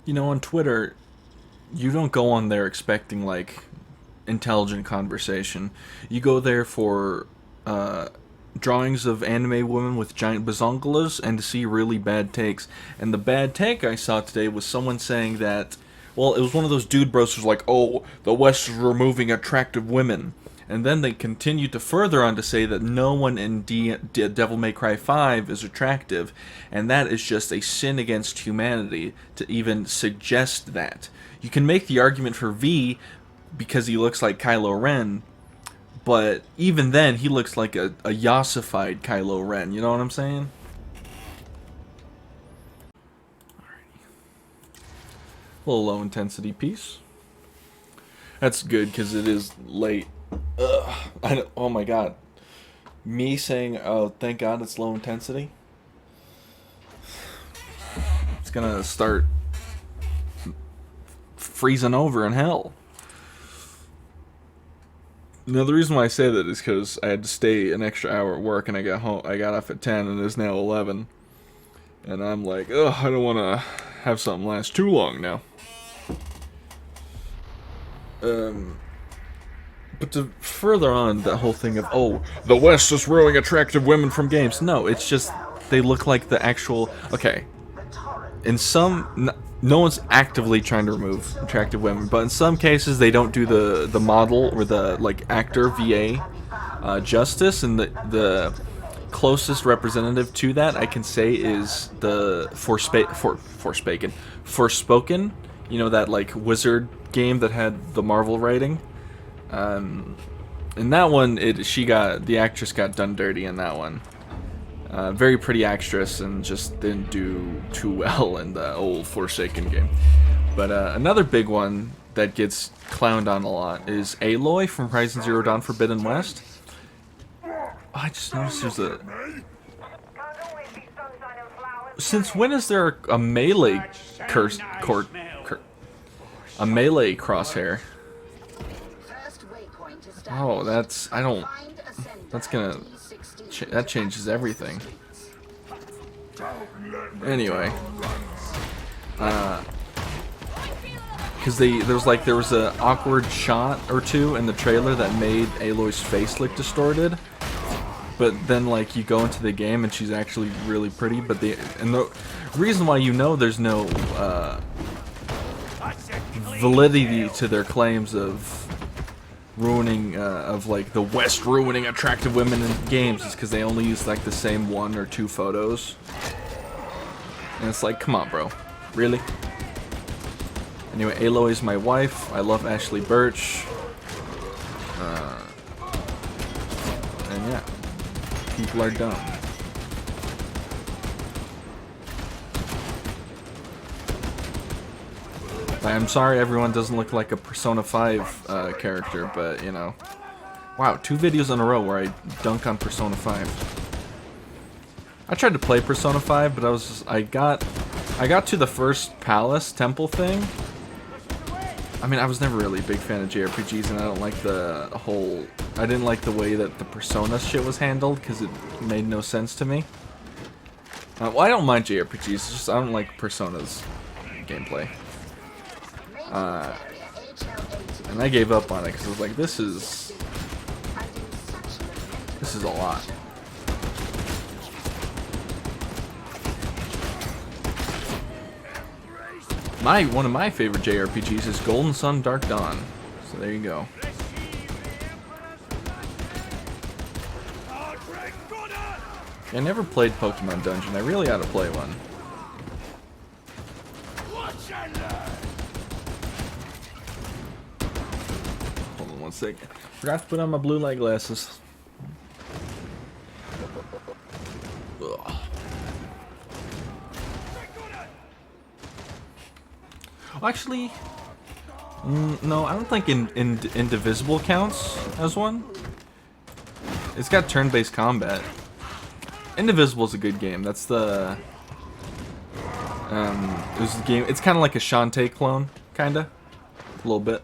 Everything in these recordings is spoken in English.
You know, on Twitter, you don't go on there expecting, like, intelligent conversation. You go there for drawings of anime women with giant bazongalas and to see really bad takes. And the bad take I saw today was someone saying that, well, it was one of those dude bros who's like, oh, the West is removing attractive women. And then they continued to further on to say that no one in Devil May Cry 5 is attractive, and that is just a sin against humanity to even suggest that. You can make the argument for V because he looks like Kylo Ren, but even then, he looks like a yassified Kylo Ren, you know what I'm saying? Alrighty. A little low intensity piece. That's good because it is late. Ugh. Oh my god. Me saying, oh, thank god it's low intensity. It's gonna start freezing over in hell. Now the reason why I say that is because I had to stay an extra hour at work and I got off at 10 and it's now 11. And I'm like, ugh, I don't want to have something last too long now. But to further on that whole thing of, oh, the West is ruining attractive women from games. No, it's just, they look like the actual, okay. In some, no one's actively trying to remove attractive women, but in some cases they don't do the model or the, like, actor VA justice, and the closest representative to that I can say is the Forspoken, you know, that, like, wizard game that had the Marvel writing. In that one, the actress got done dirty in that one. Very pretty actress and just didn't do too well in the old Forsaken game. But another big one that gets clowned on a lot is Aloy from Horizon Zero Dawn Forbidden West. Oh, I just noticed there's a... Since when is there a melee a melee crosshair? Oh, that's... I don't... That's gonna... that changes everything. Anyway. Because there was an awkward shot or two in the trailer that made Aloy's face look distorted. But then, like, you go into the game and she's actually really pretty. But the reason why you know there's no validity to their claims of ruining, like, the West ruining attractive women in games is because they only use, like, the same 1 or 2 photos. And it's like, come on, bro. Really? Anyway, Aloy is my wife. I love Ashley Birch. And yeah. People are dumb. I'm sorry everyone doesn't look like a Persona 5 character, but, you know. Wow, 2 videos in a row where I dunk on Persona 5. I tried to play Persona 5, but I got to the first palace temple thing. I mean, I was never really a big fan of JRPGs, and I don't like I didn't like the way that the Persona shit was handled, because it made no sense to me. Well, I don't mind JRPGs, it's just I don't like Persona's gameplay. And I gave up on it because I was like, this is a lot. One of my favorite JRPGs is Golden Sun Dark Dawn. So there you go. I never played Pokemon Dungeon. I really ought to play one. Hold on one second. Forgot to put on my blue light glasses. Ugh. Actually, no, I don't think Indivisible counts as one. It's got turn-based combat. Indivisible is a good game. That's the it was the game. It's kind of like a Shantae clone, kinda, a little bit.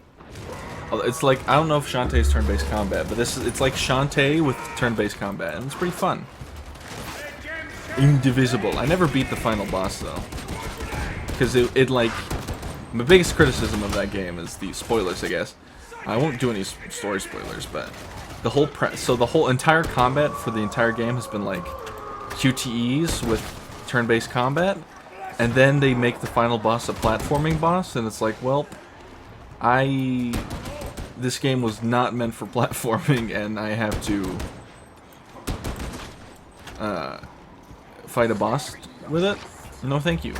It's like, I don't know if Shantae is turn-based combat, but it's like Shantae with turn-based combat, and it's pretty fun. Indivisible. I never beat the final boss though, because it like My biggest criticism of that game is the spoilers, I guess. I won't do any story spoilers, but the whole the whole entire combat for the entire game has been like QTEs with turn-based combat, and then they make the final boss a platforming boss, and it's like, well, this game was not meant for platforming, and I have to fight a boss with it? No, thank you.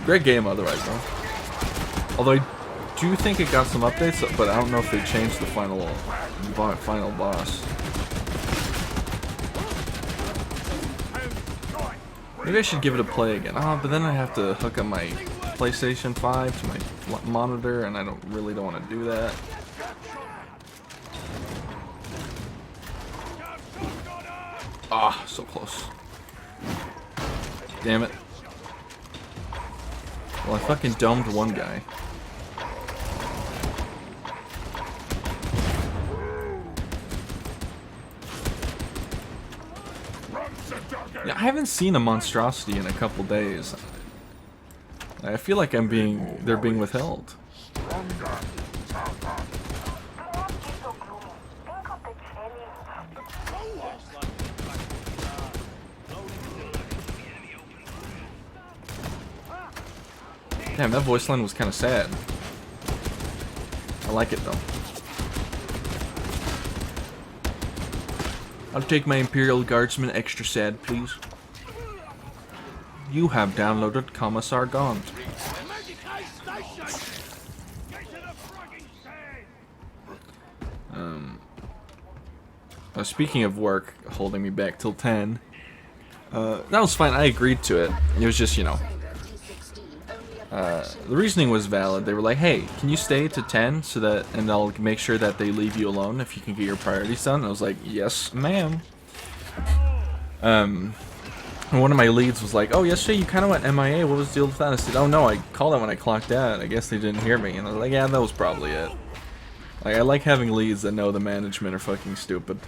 Great game otherwise, though. Although I do think it got some updates, but I don't know if they changed the final boss. Maybe I should give it a play again. Oh, but then I have to hook up my PlayStation 5 to my monitor, and I really don't want to do that. Ah, so close. Damn it. Well, I fucking domed one guy. Yeah, I haven't seen a monstrosity in a couple days. I feel like they're being withheld. Damn, that voice line was kind of sad. I like it though. I'll take my Imperial Guardsman extra sad, please. You have downloaded Commissar Gaunt. Speaking of work holding me back till 10, that was fine. I agreed to it. It was just, you know, the reasoning was valid. They were like, hey, can you stay to 10 so that, and I'll make sure that they leave you alone if you can get your priorities done. And I was like, yes, ma'am. And one of my leads was like, oh, yesterday you kind of went MIA. What was the deal with that? I said, oh no, I called it when I clocked out. I guess they didn't hear me. And I was like, yeah, that was probably it. Like, I like having leads that know the management are fucking stupid.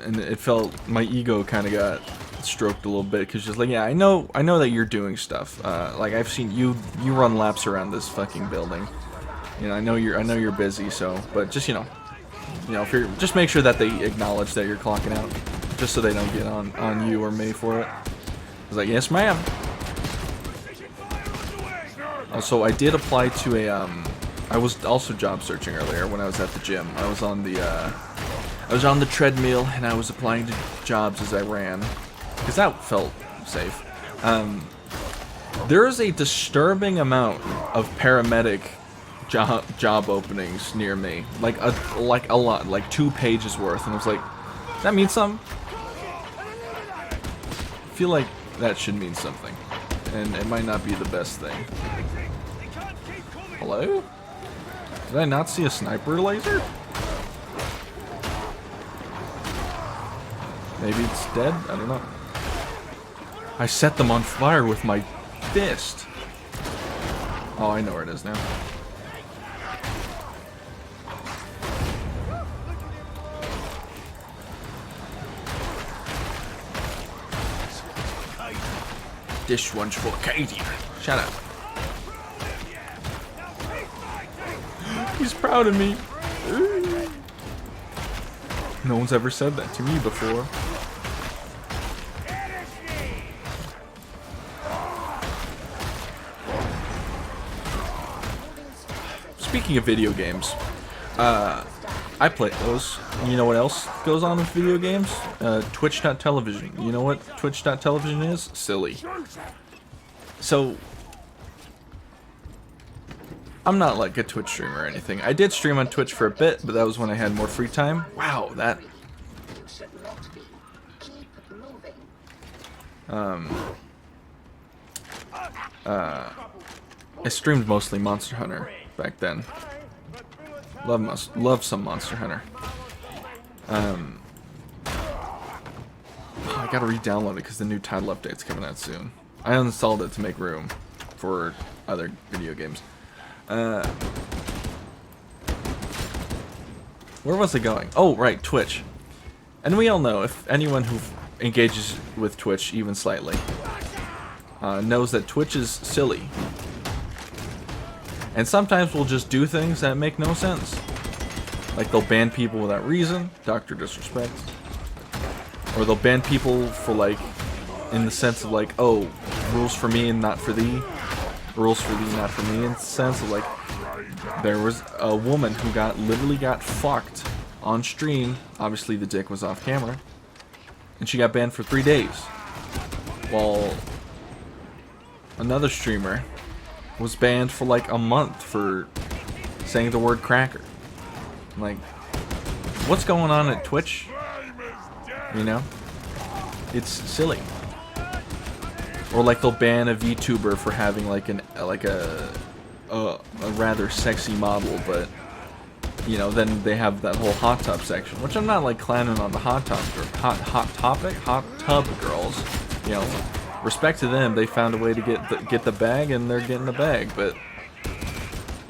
And it felt, my ego kind of got stroked a little bit, because just like, yeah, I know that you're doing stuff. Like, I've seen you run laps around this fucking building. You know, I know you're busy, so, but just, you know, if you're, just make sure that they acknowledge that you're clocking out, just so they don't get on you or me for it. I was like, yes, ma'am. So I did apply to a, I was also job searching earlier when I was at the gym. I was on the treadmill, and I was applying to jobs as I ran, because that felt safe. There is a disturbing amount of paramedic job openings near me, like a lot, like 2 pages worth, and I was like, that means something. I feel like that should mean something, and it might not be the best thing. Hello? Did I not see a sniper laser? Maybe it's dead? I don't know. I set them on fire with my fist. Oh, I know where it is now. This one's for Katie. Shut up. He's proud of me. No one's ever said that to me before. Speaking of video games, I play those. You know what else goes on with video games? Twitch.television. You know what Twitch.television is? Silly. So, I'm not like a Twitch streamer or anything. I did stream on Twitch for a bit, but that was when I had more free time. Wow, that... I streamed mostly Monster Hunter back then. Love some Monster Hunter. I gotta re-download it because the new title update's coming out soon. I uninstalled it to make room for other video games. Where was I going? Oh, right, Twitch. And we all know, if anyone who engages with Twitch even slightly knows that Twitch is silly. And sometimes we'll just do things that make no sense. Like they'll ban people without reason, Dr. Disrespect. Or they'll ban people for like, in the sense of like, oh, rules for me and not for thee. Rules for thee, not for me, in the sense of like, there was a woman who literally got fucked on stream. Obviously the dick was off camera. And she got banned for 3 days. While another streamer was banned for like a month for saying the word cracker. Like, what's going on at Twitch? You know? It's silly. Or like they'll ban a VTuber for having like a rather sexy model, but you know, then they have that whole hot tub section, which I'm not like clowning on the hot tub girls. You know, respect to them, they found a way to get the bag, and they're getting the bag. But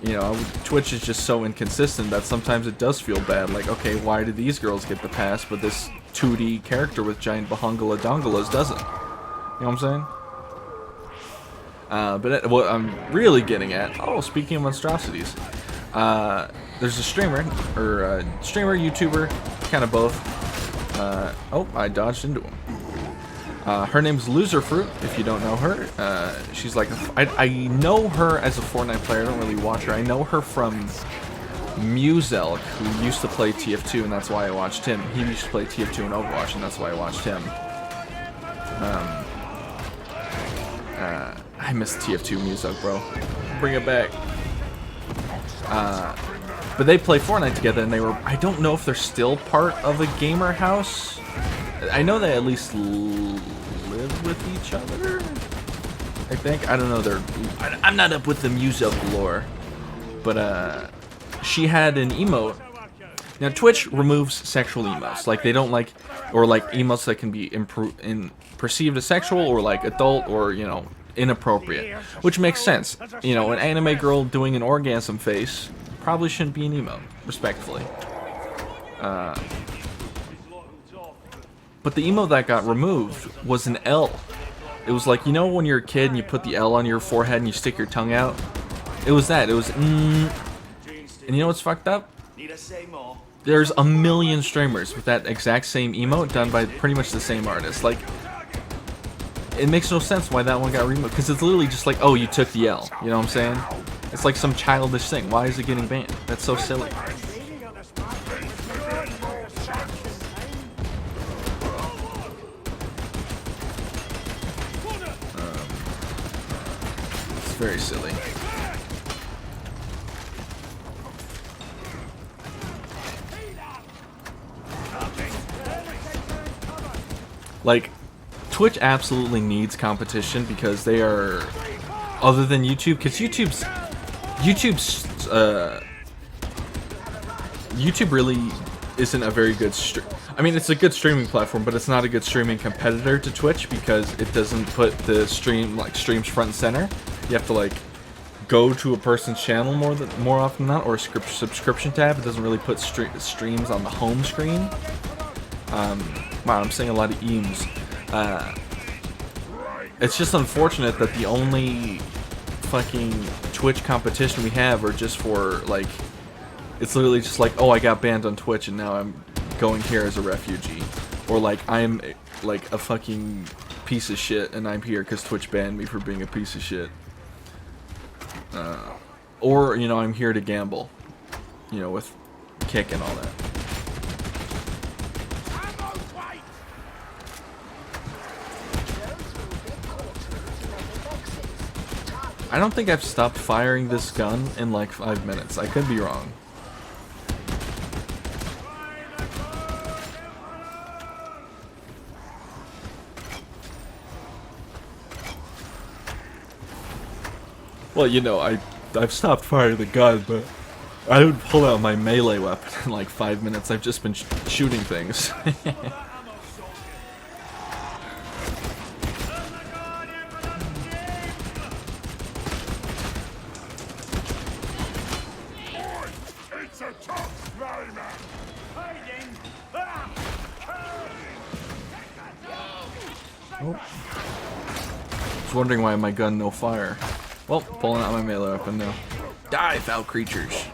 you know, Twitch is just so inconsistent that sometimes it does feel bad. Like, okay, why do these girls get the pass, but this 2D character with giant bahungala dongalas doesn't? You know what I'm saying? But what I'm really getting at, oh, speaking of monstrosities, there's a streamer, or YouTuber, kind of both. Oh, I dodged into him. Her name's Loserfruit, if you don't know her. She's like, I know her as a Fortnite player, I don't really watch her. I know her from Muselk, who used to play TF2, and that's why I watched him. He used to play TF2 and Overwatch, and that's why I watched him. I miss TF2 Muselk, bro. Bring it back. But they play Fortnite together, and they were, I don't know if they're still part of a gamer house. I know they at least live with each other, I think. I don't know, I'm not up with the Muselk lore. But she had an emote. Now Twitch removes sexual emotes. Like, they don't like, or like emotes that can be perceived as sexual, or like adult, or, you know, inappropriate. Which makes sense. You know, an anime girl doing an orgasm face probably shouldn't be an emote, respectfully. But the emote that got removed was an L. It was like, you know when you're a kid and you put the L on your forehead and you stick your tongue out? It was that. It was And you know what's fucked up? There's a million streamers with that exact same emote done by pretty much the same artist. Like, it makes no sense why that one got removed. Because it's literally just like, oh, you took the L. You know what I'm saying? It's like some childish thing. Why is it getting banned? That's so silly. It's very silly. Like, Twitch absolutely needs competition because they are, other than YouTube, because YouTube really isn't a very good I mean, it's a good streaming platform, but it's not a good streaming competitor to Twitch because it doesn't put the streams front and center. You have to like go to a person's channel more often than not, or a subscription tab. It doesn't really put streams on the home screen. Wow, I'm saying a lot of eames. It's just unfortunate that the only fucking Twitch competition we have are just for, like, it's literally just like, oh, I got banned on Twitch and now I'm going here as a refugee. Or like, I'm like a fucking piece of shit and I'm here because Twitch banned me for being a piece of shit. Or, you know, I'm here to gamble. You know, with Kick and all that. I don't think I've stopped firing this gun in like 5 minutes. I could be wrong. Well, you know, I've stopped firing the gun, but I would pull out my melee weapon in like 5 minutes. I've just been shooting things. Oh. I was wondering why my gun no fire. Well, pulling out my melee weapon now. Die, foul creatures.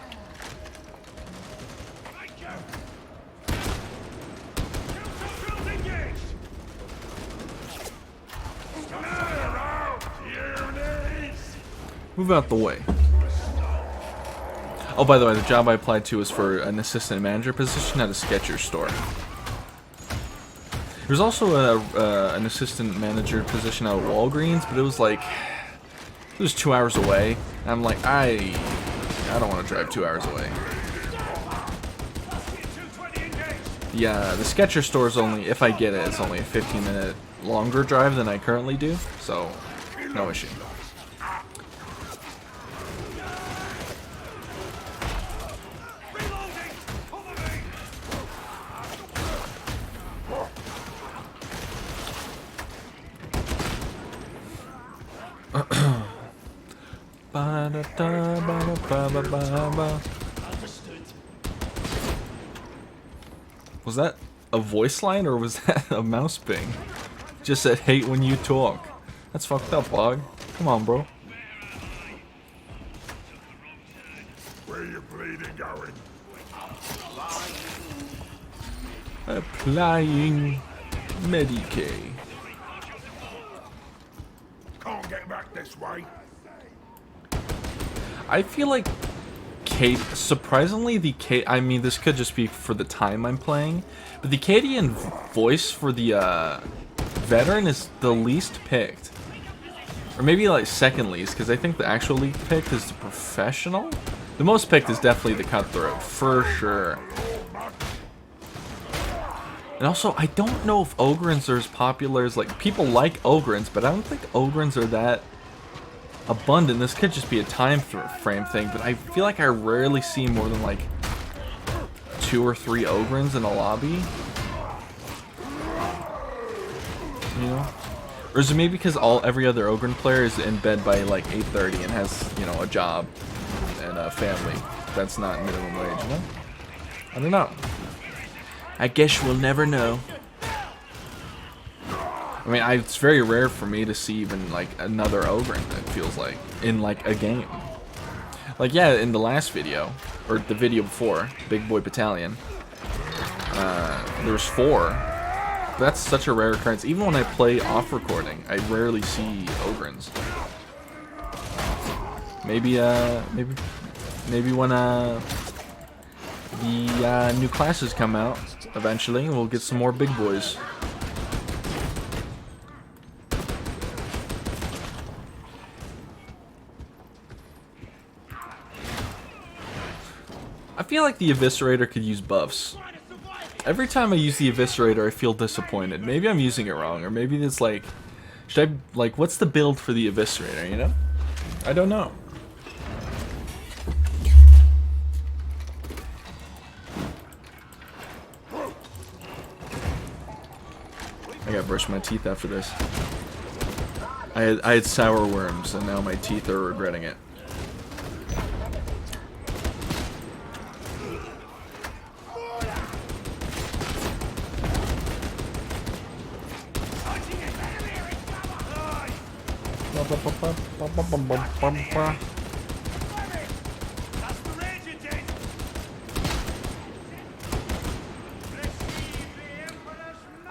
Move out the way. Oh, by the way, the job I applied to was for an assistant manager position at a Skechers store. There's also an assistant manager position out at Walgreens, but it was like, it was 2 hours away. And I'm like, I don't want to drive 2 hours away. Yeah, the Skechers store is only, if I get it, it's only a 15-minute longer drive than I currently do, so no issue. Was that a voice line or was that a mouse ping? Just said hate when you talk. That's fucked up, Bog. Come on, bro. Where you bleeding going? Applying Medicaid. Can't get back this way. I feel like surprisingly, I mean, this could just be for the time I'm playing, but the Cadian voice for the veteran is the least picked. Or maybe like second least, because I think the actual least picked is the professional. The most picked is definitely the cutthroat, for sure. And also, I don't know if Ogryns are as popular as, like, people like Ogryns, but I don't think Ogryns are that abundant. This could just be a time frame thing, but I feel like I rarely see more than like 2 or 3 Ogryns in a lobby. You know? Or is it maybe because every other Ogryn player is in bed by like 8:30 and has, you know, a job and a family that's not minimum wage, you know? I don't know. I guess we'll never know. I mean, it's very rare for me to see even, like, another Ogryn, it feels like, in, like, a game. Like, yeah, in the last video, or the video before, Big Boy Battalion, there was 4. But that's such a rare occurrence. Even when I play off recording, I rarely see Ogryns. Maybe when, the, new classes come out, eventually, we'll get some more big boys. I feel like the Eviscerator could use buffs. Every time I use the Eviscerator, I feel disappointed. Maybe I'm using it wrong, or maybe it's like, should I, like, what's the build for the Eviscerator, you know? I don't know. I gotta brush my teeth after this. I had sour worms, and now my teeth are regretting it.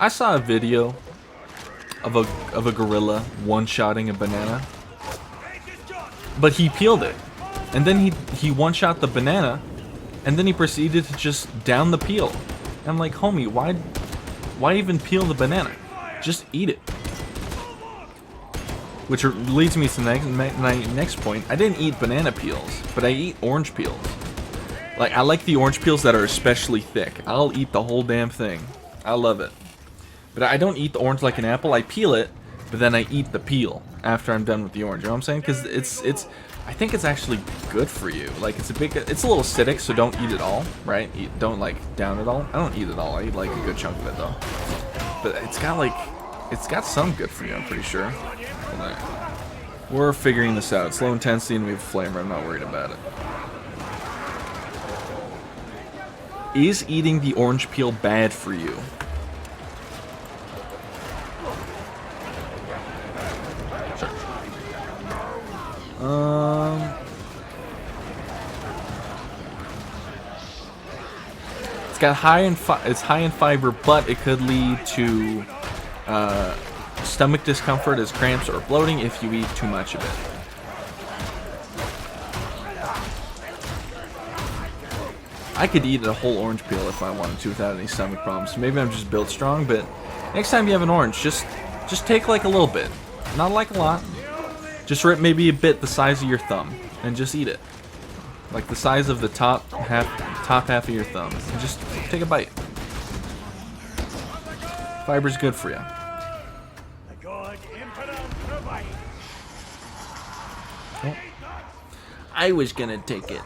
I saw a video of a gorilla one-shotting a banana, but he peeled it, and then he one-shot the banana, and then he proceeded to just down the peel. And I'm like, homie, why even peel the banana? Just eat it. Which leads me to my next point. I didn't eat banana peels, but I eat orange peels. Like, I like the orange peels that are especially thick. I'll eat the whole damn thing. I love it. But I don't eat the orange like an apple. I peel it, but then I eat the peel after I'm done with the orange. You know what I'm saying? Because I think it's actually good for you. Like, it's a little acidic, so don't eat it all, right? Don't, like, down it all. I don't eat it all. I eat, like, a good chunk of it, though. But it's got some good for you, I'm pretty sure. We're figuring this out. It's low intensity and we have a flamer. I'm not worried about it. Is eating the orange peel bad for you? It's got it's high in fiber, but it could lead to stomach discomfort as cramps or bloating if you eat too much of it. I could eat a whole orange peel if I wanted to without any stomach problems. Maybe I'm just built strong, but next time you have an orange, just take like a little bit. Not like a lot. Just rip maybe a bit the size of your thumb and just eat it. Like the size of the top half of your thumb. And just take a bite. Fiber's good for you. Oh. I was gonna take it.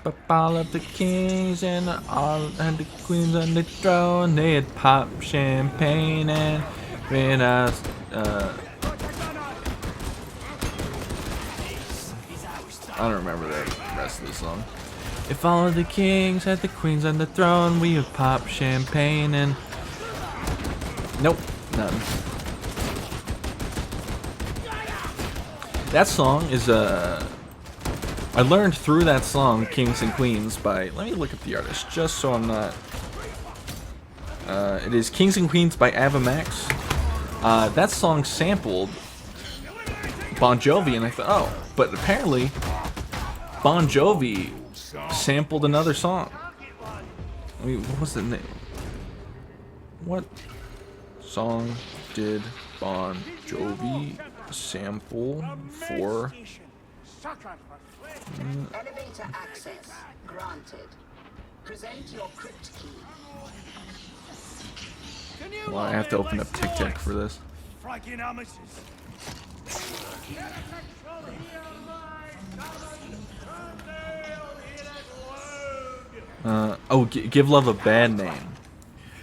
But all of the kings and the queens on the throne, they'd pop champagne and when I don't remember the rest of the song. If all of the kings had the queens on the throne, we would pop champagne and nope, nothing. That song is I learned through that song, Kings and Queens, by... Let me look at the artist, just so I'm not... it is Kings and Queens by Ava Max. That song sampled Bon Jovi, and I thought, oh, but apparently Bon Jovi sampled another song. I mean, what was the name? What song did Bon Jovi sample for... Elevator access granted. Present your crypt key. Well, I have to open up TikTok for this. Give Love a Bad Name.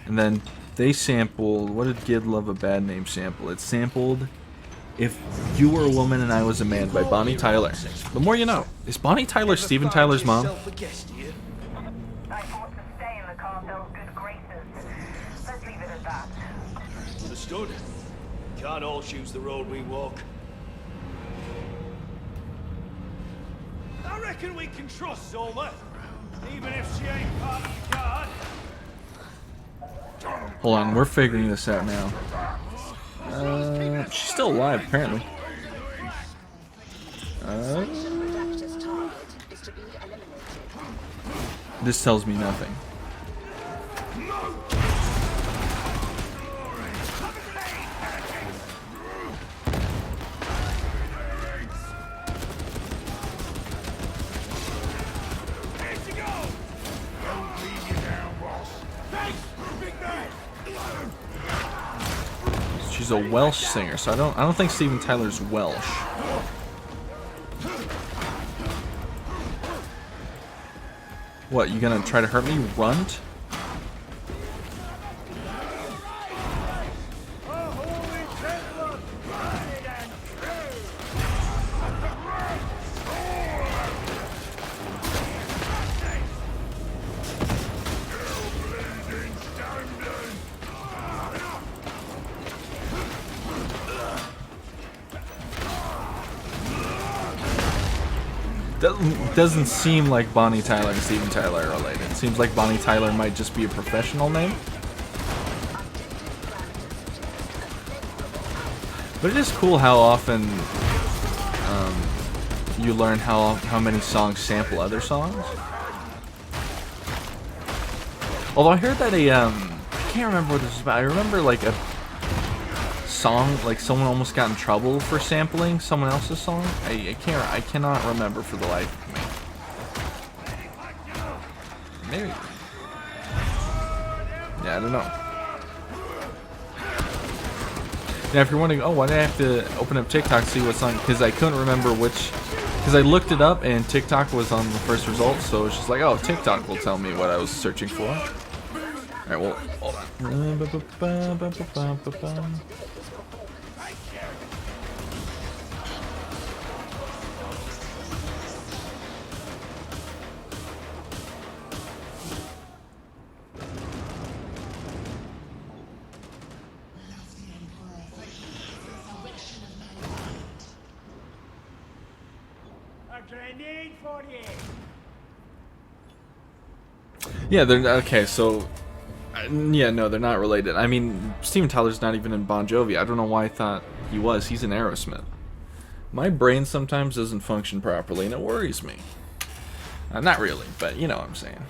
And then they sampled... What did Give Love a Bad Name sample? It sampled If You Were a Woman and I Was a Man by Bonnie Tyler. The more you know. Is Bonnie Tyler Steven Tyler's mom? I thought to stay in the cartel's good graces. Let's leave it at that. Understood. Can't all choose the road we walk. I reckon we can trust Zoma, even if she ain't part of your guard. Hold on, we're figuring this out now. She's still alive, apparently. This tells me nothing. She's a Welsh singer, so I don't think Steven Tyler's Welsh. What, you gonna try to hurt me, runt? Doesn't seem like Bonnie Tyler and Steven Tyler are related. It seems like Bonnie Tyler might just be a professional name. But it is cool how often you learn how many songs sample other songs. Although I heard that I can't remember what this is about. I remember like a song, like someone almost got in trouble for sampling someone else's song. I cannot remember for the life of me. Maybe. Yeah, I don't know. Now, if you're wondering, oh, why did I have to open up TikTok to see what song? Because I couldn't remember which. Because I looked it up and TikTok was on the first result, so it's just like, oh, TikTok will tell me what I was searching for. All right, well, hold on. Grenade 48. Yeah, they're okay. So, yeah, no, they're not related. I mean, Steven Tyler's not even in Bon Jovi. I don't know why I thought he was. He's in Aerosmith. My brain sometimes doesn't function properly, and it worries me. Not really, but you know what I'm saying.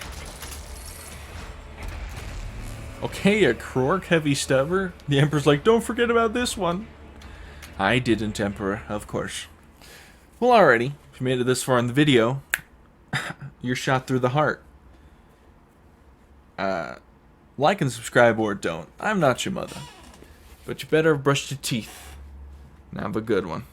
Okay, a Krork heavy stubber. The Emperor's like, don't forget about this one. I didn't, Emperor, of course. Well, alrighty. If you made it this far in the video, you're shot through the heart. Like and subscribe or don't. I'm not your mother. But you better have brushed your teeth. Now have a good one.